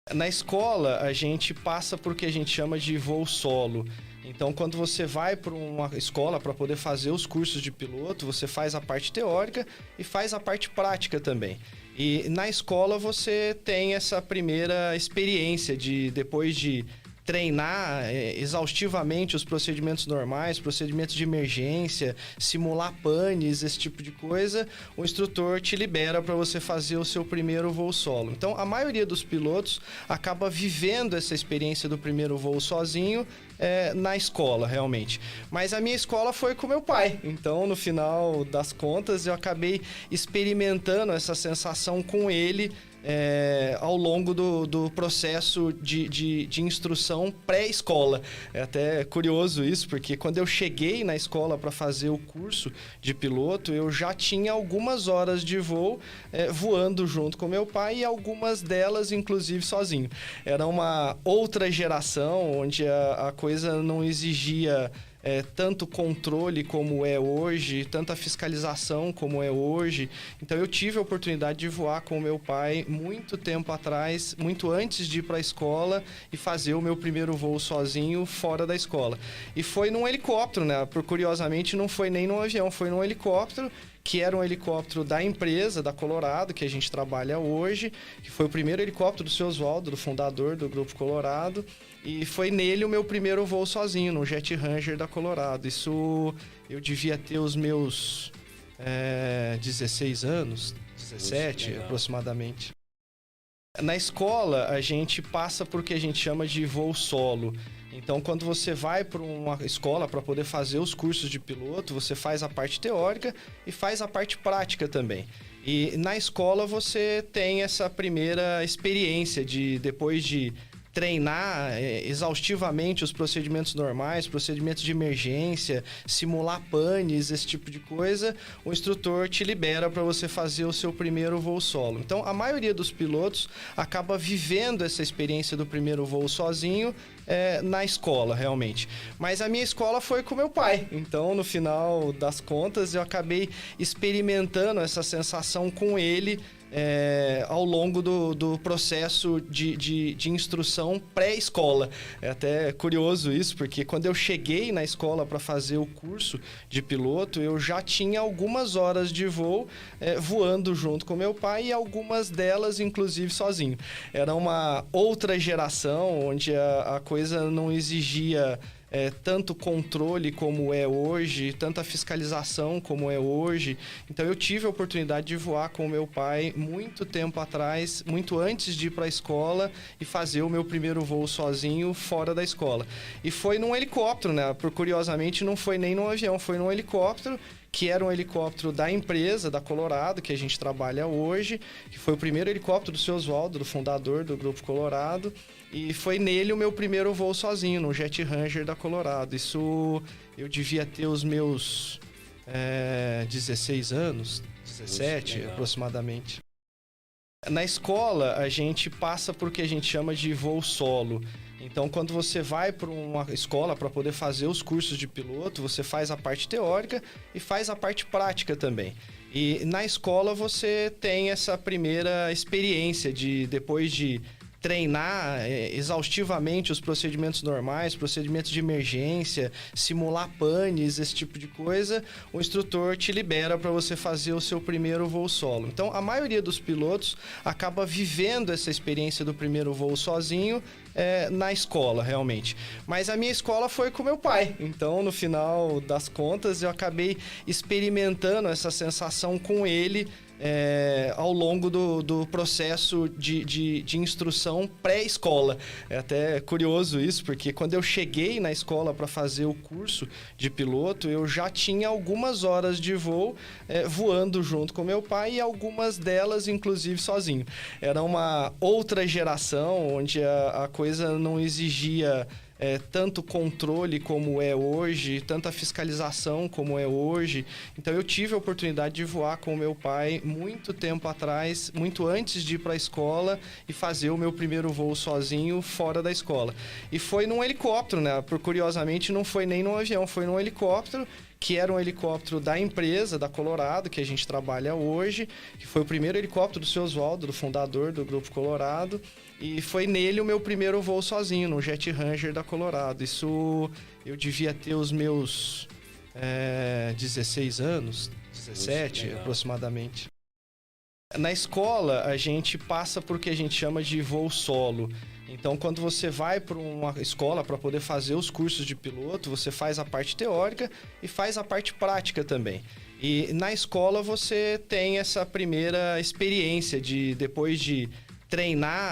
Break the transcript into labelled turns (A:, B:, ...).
A: Na escola, a gente passa por o que a gente chama de voo solo. Então, quando você vai para uma escola para poder fazer os cursos de piloto, você faz a parte teórica e faz a parte prática também. E na escola você tem essa primeira experiência de, depois de treinar exaustivamente os procedimentos normais, procedimentos de emergência, simular panes, esse tipo de coisa, o instrutor te libera para você fazer o seu primeiro voo solo. Então, a maioria dos pilotos acaba vivendo essa experiência do primeiro voo sozinho na escola, realmente. Mas a minha escola foi com meu pai. Então, no final das contas, eu acabei experimentando essa sensação com ele ao longo do processo de instrução pré-escola. É até curioso isso, porque quando eu cheguei na escola para fazer o curso de piloto, eu já tinha algumas horas de voo voando junto com meu pai e algumas delas, inclusive, sozinho. Era uma outra geração, onde a coisa não exigia tanto controle como é hoje, tanta fiscalização como é hoje. Então eu tive a oportunidade de voar com o meu pai muito tempo atrás, muito antes de ir para a escola e fazer o meu primeiro voo sozinho fora da escola. E foi num helicóptero, né? Curiosamente, não foi nem num avião, foi num helicóptero, que era um helicóptero da empresa, da Colorado, que a gente trabalha hoje, que foi o primeiro helicóptero do seu Oswaldo, do fundador do Grupo Colorado, e foi nele o meu primeiro voo sozinho, no Jet Ranger da Colorado. Isso eu devia ter os meus 16 anos, 17 aproximadamente. Na escola, a gente passa por o que a gente chama de voo solo. Então, quando você vai para uma escola para poder fazer os cursos de piloto, você faz a parte teórica e faz a parte prática também. E na escola você tem essa primeira experiência de, depois de treinar exaustivamente os procedimentos normais, procedimentos de emergência, simular panes, esse tipo de coisa, o instrutor te libera para você fazer o seu primeiro voo solo. Então, a maioria dos pilotos acaba vivendo essa experiência do primeiro voo sozinho na escola, realmente. Mas a minha escola foi com meu pai. Então, no final das contas, eu acabei experimentando essa sensação com ele ao longo do processo de instrução pré-escola. É até curioso isso, porque quando eu cheguei na escola para fazer o curso de piloto, eu já tinha algumas horas de voo voando junto com meu pai e algumas delas, inclusive, sozinho. Era uma outra geração, onde a coisa não exigia tanto controle como é hoje, tanta fiscalização como é hoje. Então eu tive a oportunidade de voar com o meu pai muito tempo atrás, muito antes de ir para a escola e fazer o meu primeiro voo sozinho fora da escola. E foi num helicóptero, né? Curiosamente, não foi nem num avião, foi num helicóptero, que era um helicóptero da empresa, da Colorado, que a gente trabalha hoje, que foi o primeiro helicóptero do seu Oswaldo, do fundador do Grupo Colorado, e foi nele o meu primeiro voo sozinho, no Jet Ranger da Colorado. Isso eu devia ter os meus 16 anos, 17 aproximadamente. Na escola, a gente passa por o que a gente chama de voo solo. Então, quando você vai para uma escola para poder fazer os cursos de piloto, você faz a parte teórica e faz a parte prática também. E na escola você tem essa primeira experiência de, depois de treinar exaustivamente os procedimentos normais, procedimentos de emergência, simular panes, esse tipo de coisa, o instrutor te libera para você fazer o seu primeiro voo solo. Então, a maioria dos pilotos acaba vivendo essa experiência do primeiro voo sozinho na escola, realmente. Mas a minha escola foi com meu pai. Então, no final das contas, eu acabei experimentando essa sensação com ele ao longo do processo de instrução pré-escola. É até curioso isso, porque quando eu cheguei na escola para fazer o curso de piloto, eu já tinha algumas horas de voo voando junto com meu pai e algumas delas, inclusive, sozinho. Era uma outra geração, onde a coisa não exigia tanto controle como é hoje, tanta fiscalização como é hoje. Então eu tive a oportunidade de voar com o meu pai muito tempo atrás, muito antes de ir para a escola e fazer o meu primeiro voo sozinho fora da escola. E foi num helicóptero, né? Curiosamente, não foi nem num avião, foi num helicóptero, que era um helicóptero da empresa, da Colorado, que a gente trabalha hoje, que foi o primeiro helicóptero do seu Oswaldo, do fundador do Grupo Colorado, e foi nele o meu primeiro voo sozinho, no Jet Ranger da Colorado. Isso eu devia ter os meus 16 anos, 17 aproximadamente. Na escola, a gente passa por o que a gente chama de voo solo. Então, quando você vai para uma escola para poder fazer os cursos de piloto, você faz a parte teórica e faz a parte prática também. E na escola você tem essa primeira experiência de, depois de treinar